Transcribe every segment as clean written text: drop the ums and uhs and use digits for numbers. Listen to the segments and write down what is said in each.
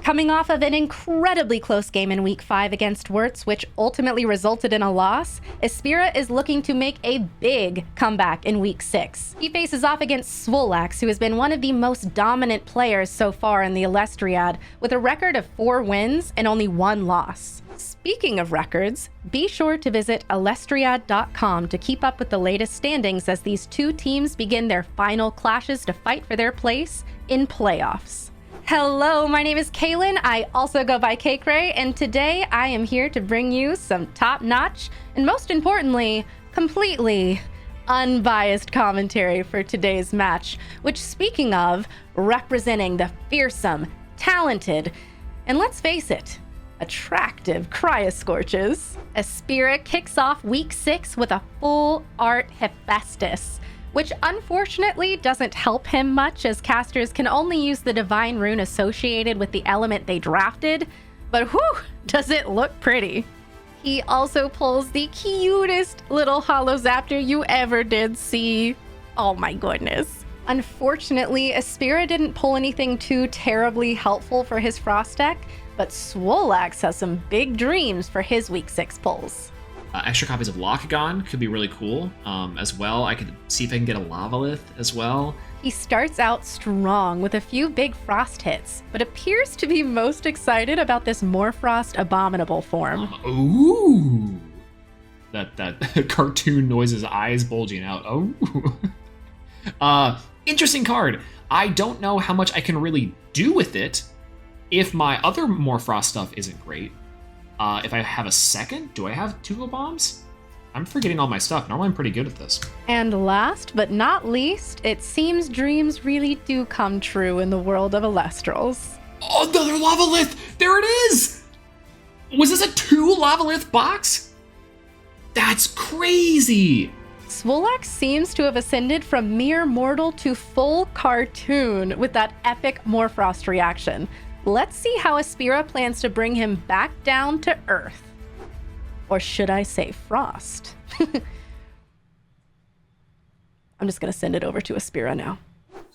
Coming off of an incredibly close game in Week 5 against Wirtz, which ultimately resulted in a loss, Espira is looking to make a big comeback in Week 6. He faces off against Swolelax, who has been one of the most dominant players so far in the Elestriad, with a record of 4 wins and only 1 loss. Speaking of records, be sure to visit Elestriad.com to keep up with the latest standings as these two teams begin their final clashes to fight for their place in playoffs. Hello, my name is Kaylin. I also go by Cray, and today I am here to bring you some top-notch and, most importantly, completely unbiased commentary for today's match, which, speaking of, representing the fearsome, talented, and let's face it, attractive Cryoscorches, Espira kicks off Week 6 with a full art Hephaestus, which unfortunately doesn't help him much as casters can only use the divine rune associated with the element they drafted, but whew, does it look pretty. He also pulls the cutest little Holozaptor you ever did see. Oh my goodness. Unfortunately, Espira didn't pull anything too terribly helpful for his Frost deck, but Swolelax has some big dreams for his Week 6 pulls. Extra copies of Lockagon could be really cool as well. I could see if I can get a Lavalith as well. He starts out strong with a few big Frost hits, but appears to be most excited about this Morfrost Abominable form. Ooh! That cartoon noises, eyes bulging out. Oh! Interesting card. I don't know how much I can really do with it if my other Morfrost stuff isn't great. If I have a second, do I have 2 Go Bombs? I'm forgetting all my stuff. Normally I'm pretty good at this. And last but not least, it seems dreams really do come true in the world of Elestrals. Oh, another Lavalith! There it is! Was this a 2 Lavalith box? That's crazy! Swolelax seems to have ascended from mere mortal to full cartoon with that epic Morfrost reaction. Let's see how Espira plans to bring him back down to Earth. Or should I say Frost? I'm just going to send it over to Espira now.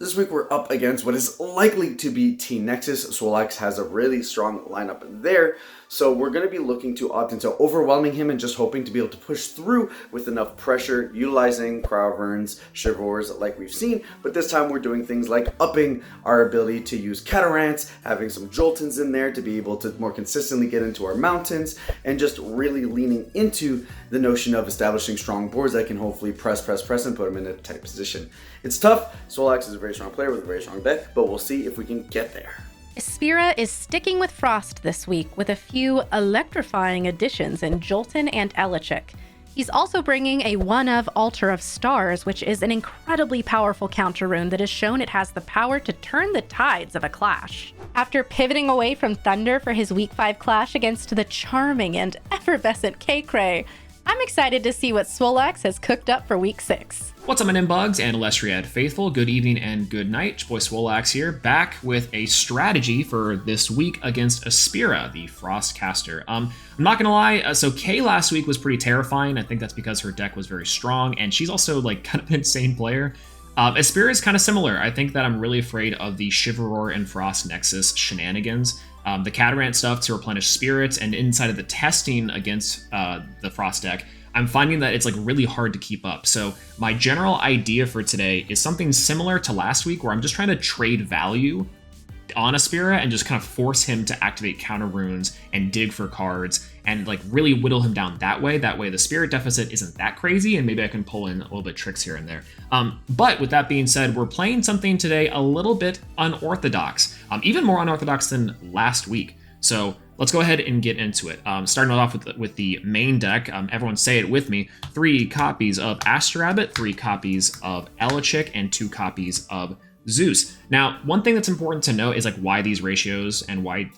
This week we're up against what is likely to be Team Nexus. Swolelax has a really strong lineup there, so we're going to be looking to opt into overwhelming him and just hoping to be able to push through with enough pressure, utilizing Cryoverns, Shivers like we've seen, but this time we're doing things like upping our ability to use Catarants, having some Joltons in there to be able to more consistently get into our mountains, and just really leaning into the notion of establishing strong boards that can hopefully press and put him in a tight position. It's tough. Swolelax is a very strong player with a very strong deck, but we'll see if we can get there. Espira is sticking with Frost this week with a few electrifying additions in Jolton and Elechic. He's also bringing a 1-of Altar of Stars, which is an incredibly powerful counter rune that has shown it has the power to turn the tides of a clash. After pivoting away from Thunder for his Week 5 clash against the charming and effervescent Cray, I'm excited to see what Swolelax has cooked up for Week 6. What's up, my Nimbugs and Elestriad faithful? Good evening and good night. Your boy Swolelax here, back with a strategy for this week against Espira, the Frost caster. I'm not gonna lie, so Kay last week was pretty terrifying. I think that's because her deck was very strong, and she's also like kind of an insane player. Espira is kind of similar. I think that I'm really afraid of the Shiveror and Frost Nexus shenanigans. The Catarant stuff to replenish spirits, and inside of the testing against the Frost deck, I'm finding that it's like really hard to keep up. So my general idea for today is something similar to last week, where I'm just trying to trade value on Espira and just kind of force him to activate counter runes and dig for cards and like really whittle him down that way. That way the spirit deficit isn't that crazy, and maybe I can pull in a little bit tricks here and there. But with that being said, we're playing something today a little bit unorthodox, even more unorthodox than last week. So let's go ahead and get into it. Starting off with the main deck, everyone say it with me: 3 copies of Astrabbit, 3 copies of Elechic, and 2 copies of Zeus. Now, one thing that's important to note is like why these ratios and why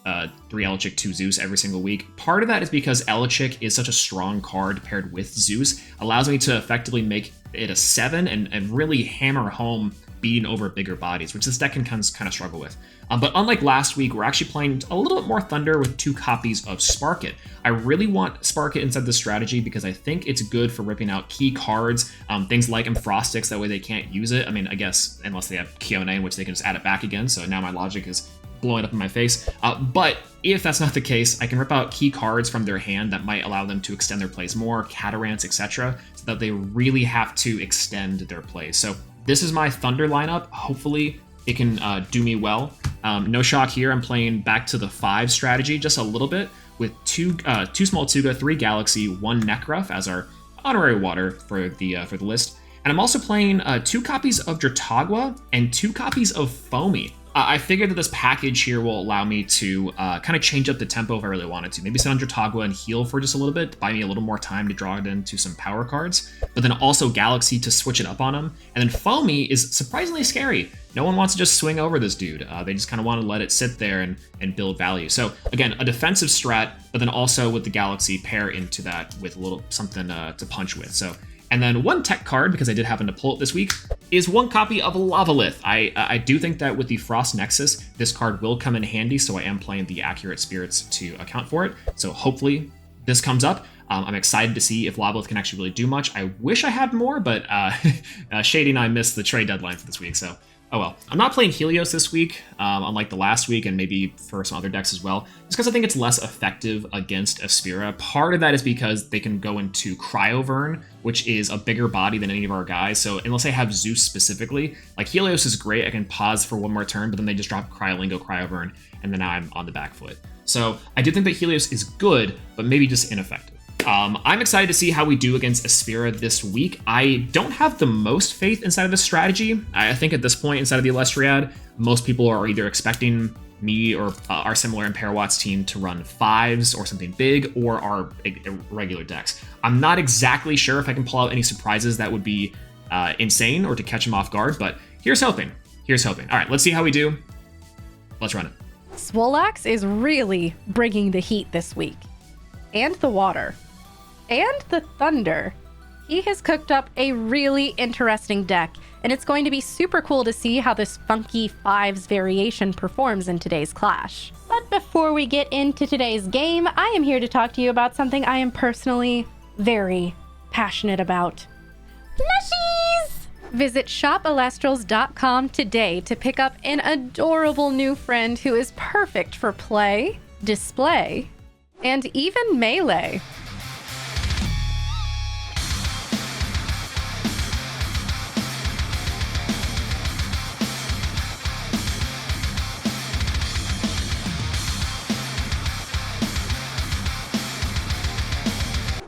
3 Elechic, 2 Zeus every single week. Part of that is because Elechic is such a strong card paired with Zeus, allows me to effectively make it a 7 and really hammer home beating over bigger bodies, which this deck can kind of struggle with. But unlike last week, we're actually playing a little bit more Thunder with 2 copies of Spark It. I really want Spark It inside the strategy because I think it's good for ripping out key cards, things like Enfrostics, that way they can't use it. I mean, I guess unless they have Kione, in which they can just add it back again. So now my logic is blowing up in my face. But if that's not the case, I can rip out key cards from their hand that might allow them to extend their plays more, Catarants, etc., so that they really have to extend their plays. So this is my Thunder lineup. Hopefully it can do me well. No shock here. I'm playing back to the 5 strategy just a little bit with two small Tuga, 3 Galaxy, 1 Nekruff as our honorary water for the list. And I'm also playing 2 copies of Dratagua and 2 copies of Foamy. I figured that this package here will allow me to kind of change up the tempo if I really wanted to. Maybe sit on Dratagua and heal for just a little bit, buy me a little more time to draw it into some power cards, but then also Galaxy to switch it up on him. And then Foamy is surprisingly scary. No one wants to just swing over this dude. They just kind of want to let it sit there and build value. So again, a defensive strat, but then also with the Galaxy pair into that with a little something to punch with. So. And then 1 tech card, because I did happen to pull it this week, is 1 copy of Lavalith. I do think that with the Frost Nexus, this card will come in handy, so I am playing the Accurate Spirits to account for it. So hopefully this comes up. I'm excited to see if Lavalith can actually really do much. I wish I had more, but Shady and I missed the trade deadline for this week, so oh well. I'm not playing Helios this week, unlike the last week, and maybe for some other decks as well, just because I think it's less effective against Espira. Part of that is because they can go into Cryovern, which is a bigger body than any of our guys, so unless I have Zeus specifically, like Helios is great, I can pause for 1 more turn, but then they just drop Cryolingo, Cryovern, and then I'm on the back foot. So I do think that Helios is good, but maybe just ineffective. I'm excited to see how we do against Espira this week. I don't have the most faith inside of this strategy. I think at this point inside of the Elestriad, most people are either expecting me or our similar in Parawat's team to run 5s or something big, or our regular decks. I'm not exactly sure if I can pull out any surprises that would be insane or to catch them off guard, but here's hoping. Here's hoping. All right, let's see how we do. Let's run it. Swolelax is really bringing the heat this week. And the water. And the thunder. He has cooked up a really interesting deck, and it's going to be super cool to see how this funky 5s variation performs in today's clash. But before we get into today's game, I am here to talk to you about something I am personally very passionate about. Plushies! Visit shopelestrals.com today to pick up an adorable new friend who is perfect for play, display, and even melee.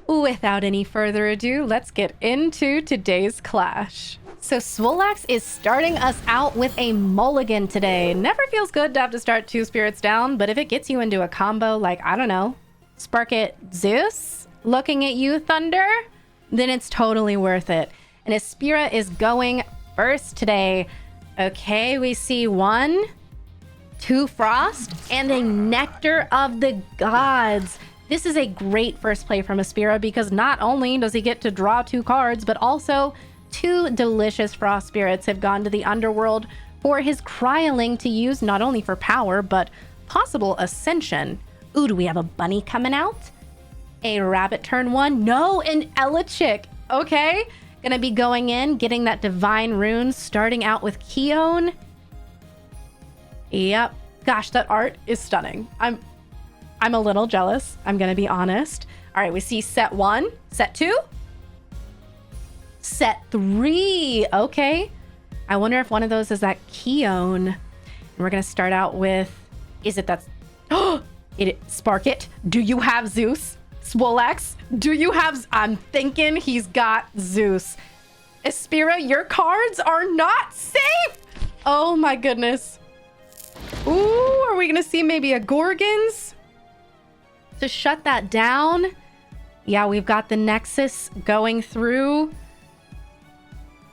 Without any further ado, let's get into today's clash. So Swolelax is starting us out with a mulligan today. Never feels good to have to start 2 spirits down, but if it gets you into a combo like, I don't know, Spark It Zeus, looking at you Thunder, then it's totally worth it. And Espira is going first today. Okay, we see 1, 2 Frost, and a Nectar of the Gods. This is a great first play from Espira because not only does he get to draw 2 cards, but also 2 delicious Frost Spirits have gone to the Underworld for his Cryoling to use not only for power, but possible ascension. Ooh, do we have a bunny coming out? A rabbit turn 1? No, an Elechick. Okay, gonna be going in, getting that Divine Rune, starting out with Keone. Yep, gosh, that art is stunning. I'm a little jealous, I'm gonna be honest. All right, we see set 1, set 2, set 3. Okay, I wonder if one of those is that Keone. And we're gonna start out with, is it that's, Spark It. Do you have Zeus? Swolelax, do you have, I'm thinking he's got Zeus. Espira, your cards are not safe. Oh my goodness. Ooh, are we gonna see maybe a Gorgons? To shut that down. Yeah, we've got the Nexus going through.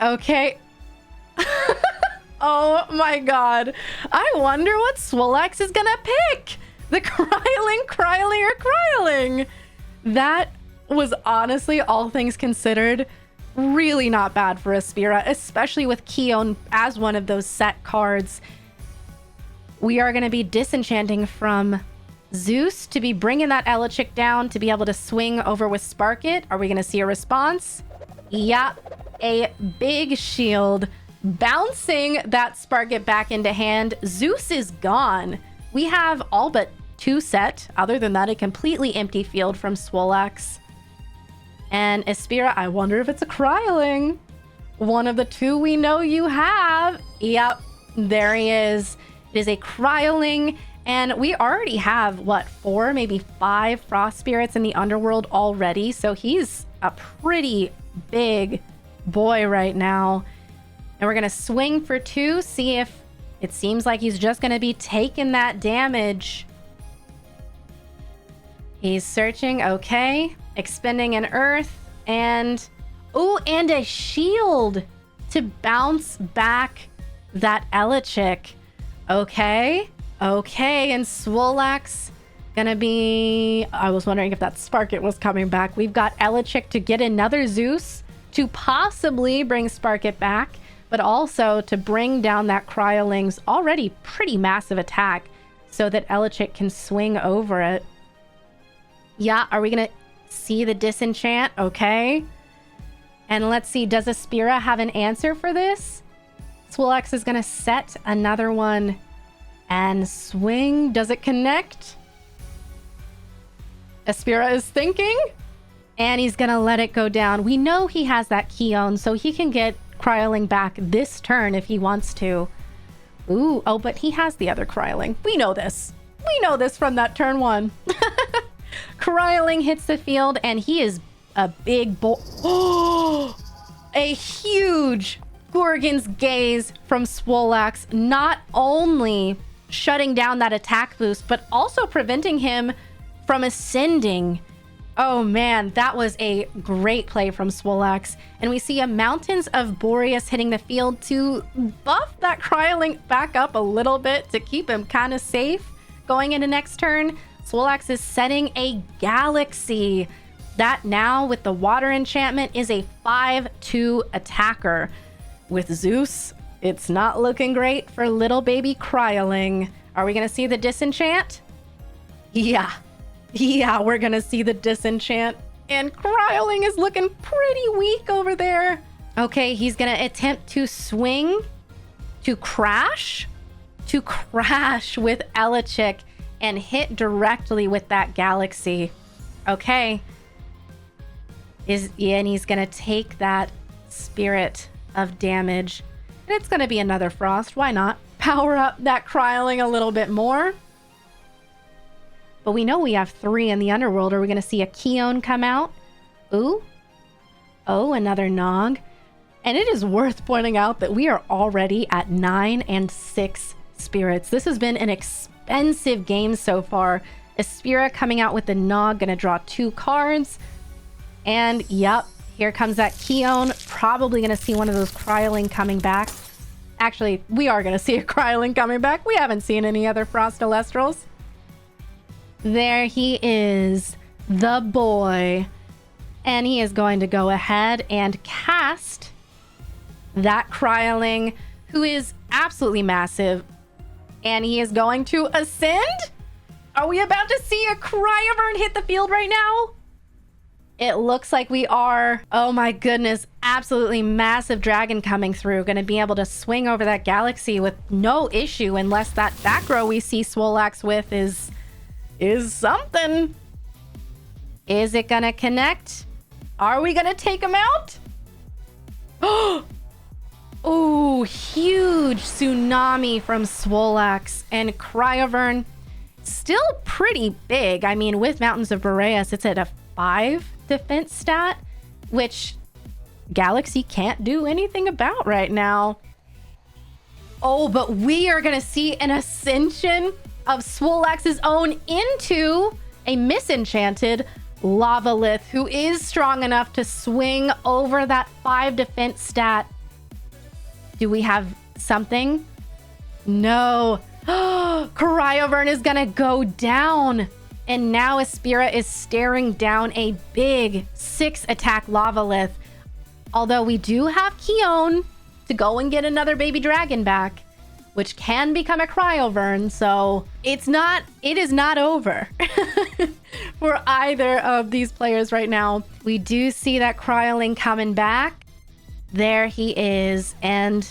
Okay. Oh my god. I wonder what Swolelax is gonna pick. The Cryoling. That was honestly, all things considered, really not bad for Espira, especially with Keone as one of those set cards. We are going to be disenchanting from Zeus to be bringing that Elechick down to be able to swing over with Spark It. Are we going to see a response? Yeah, a big shield bouncing that Spark It back into hand. Zeus is gone. We have all but 2 set. Other than that, a completely empty field from Swolelax. And Espira, I wonder if it's a Cryoling. One of the 2 we know you have. Yep, there he is. It is a Cryoling. And we already have, what, 4, maybe 5 Frost Spirits in the Underworld already. So he's a pretty big boy right now. And we're going to swing for 2, see if it seems like he's just going to be taking that damage. He's searching, okay. Expending an Earth and... oh, and a shield to bounce back that Elechick. Okay, and Swolelax gonna be... I was wondering if that Sparkit was coming back. We've got Elechick to get another Zeus to possibly bring Sparkit back, but also to bring down that Cryoling's already pretty massive attack so that Elechick can swing over it. Yeah, are we gonna see the disenchant? Okay. And let's see, does Espira have an answer for this? Swolelax is gonna set another one and swing. Does it connect? Espira is thinking, and he's gonna let it go down. We know he has that Keon, so he can get Cryoling back this turn if he wants to. Ooh, oh, but he has the other Cryoling. We know this. We know this from that turn 1. Cryoling hits the field, and he is a big boy. Oh, a huge Gorgon's Gaze from Swolelax, not only shutting down that attack boost, but also preventing him from ascending. Oh man, that was a great play from Swolelax. And we see a Mountains of Boreas hitting the field to buff that Cryoling back up a little bit to keep him kind of safe going into next turn. Swolelax is setting a Galaxy. That now, with the water enchantment, is a 5/2 attacker. With Zeus, it's not looking great for little baby Cryoling. Are we going to see the disenchant? Yeah, we're going to see the disenchant. And Cryoling is looking pretty weak over there. Okay, he's going to attempt to swing, to crash with Elechick and hit directly with that Galaxy. Okay. And he's gonna take that Spirit of damage. And it's gonna be another Frost. Why not? Power up that Cryoling a little bit more. But we know we have 3 in the Underworld. Are we gonna see a Keon come out? Ooh. Oh, another Nog. And it is worth pointing out that we are already at 9 and 6 spirits. This has been an expensive game so far. Espira coming out with the Nog, gonna draw 2 cards. And yep, here comes that Keon. Probably gonna see one of those Cryoling coming back. Actually, we are gonna see a Cryoling coming back. We haven't seen any other Frost Elestrals. There he is, the boy. And he is going to go ahead and cast that Cryoling, who is absolutely massive. And he is going to ascend? Are we about to see a Cryovern hit the field right now? It looks like we are. Oh my goodness, absolutely massive dragon coming through. Gonna be able to swing over that Galaxy with no issue, unless that back row we see Swolelax with is something. Is it gonna connect? Are we gonna take him out? Oh, huge tsunami from Swolelax. And Cryovern, still pretty big. I mean, with Mountains of Boreas, it's at a 5 defense stat, which Galaxy can't do anything about right now. Oh, but we are going to see an ascension of Swolelax's own into a misenchanted Lavalith, who is strong enough to swing over that 5 defense stat. Do we have something? No. Cryovern is gonna go down. And now Espira is staring down a big 6 attack Lavalith. Although we do have Keon to go and get another baby dragon back, which can become a Cryovern, so it is not over for either of these players right now. We do see that Cryoling coming back. There he is, and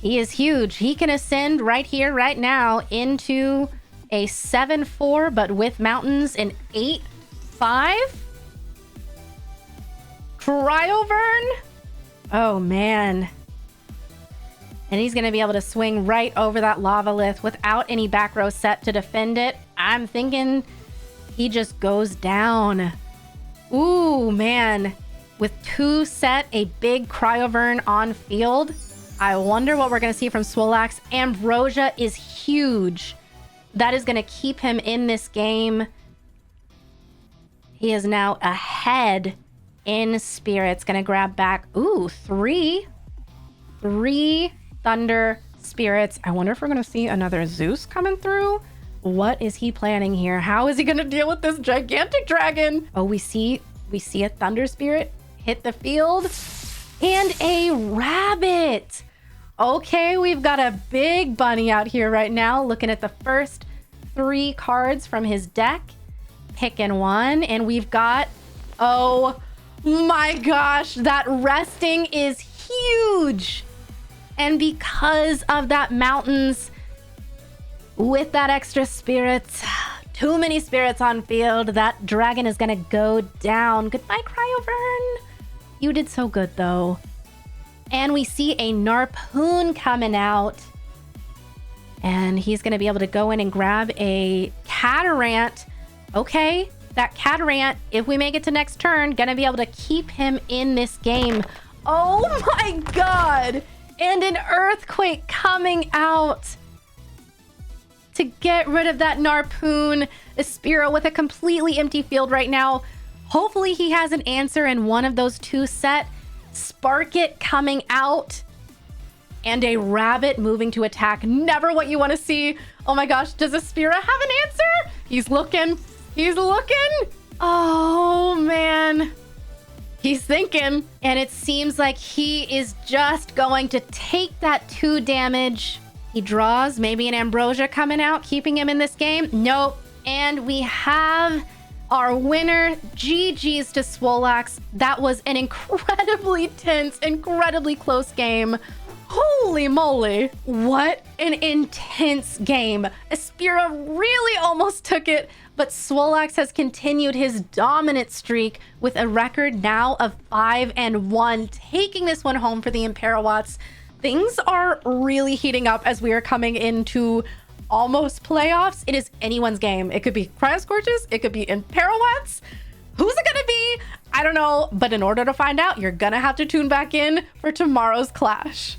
He is huge. He can ascend right here, right now, into a 7-4, but with mountains, an 8-5. Cryovern? Oh, man. And he's going to be able to swing right over that Lavalith without any back row set to defend it. I'm thinking he just goes down. Ooh, man. With 2 set, a big Cryovern on field. I wonder what we're going to see from Swolax. Ambrosia is huge. That is going to keep him in this game. He is now ahead in Spirits. Going to grab back, 3 Thunder Spirits. I wonder if we're going to see another Zeus coming through. What is he planning here? How is he going to deal with this gigantic dragon? Oh, we see a Thunder Spirit hit the field and a rabbit. Okay, we've got a big bunny out here right now, looking at the first 3 cards from his deck, picking one, and we've got, oh my gosh, that resting is huge. And because of that mountains, with that extra spirits, too many spirits on field, that dragon is gonna go down. Goodbye, Cryovern. You did so good though. And we see a Narpoon coming out. And he's gonna be able to go in and grab a Catarant. Okay, that Catarant, if we make it to next turn, gonna be able to keep him in this game. Oh my god! And an Earthquake coming out to get rid of that Narpoon. Espira with a completely empty field right now. Hopefully he has an answer in one of those 2 set. Sparkit coming out. And a rabbit moving to attack. Never what you want to see. Oh my gosh, does Espira have an answer? He's looking. He's looking. Oh man. He's thinking. And it seems like he is just going to take that 2 damage. He draws maybe an Ambrosia coming out, keeping him in this game. Nope. And we have our winner. GG's to Swolax. That was an incredibly tense, incredibly close game. Holy moly. What an intense game. Espira really almost took it, but Swolax has continued his dominant streak with a record now of 5-1, taking this one home for the Imperawatts. Things are really heating up as we are coming into almost playoffs. It is anyone's game. It could be Cryoscorches. It could be Imperawatts. Who's it gonna be? I don't know. But in order to find out, you're gonna have to tune back in for tomorrow's clash.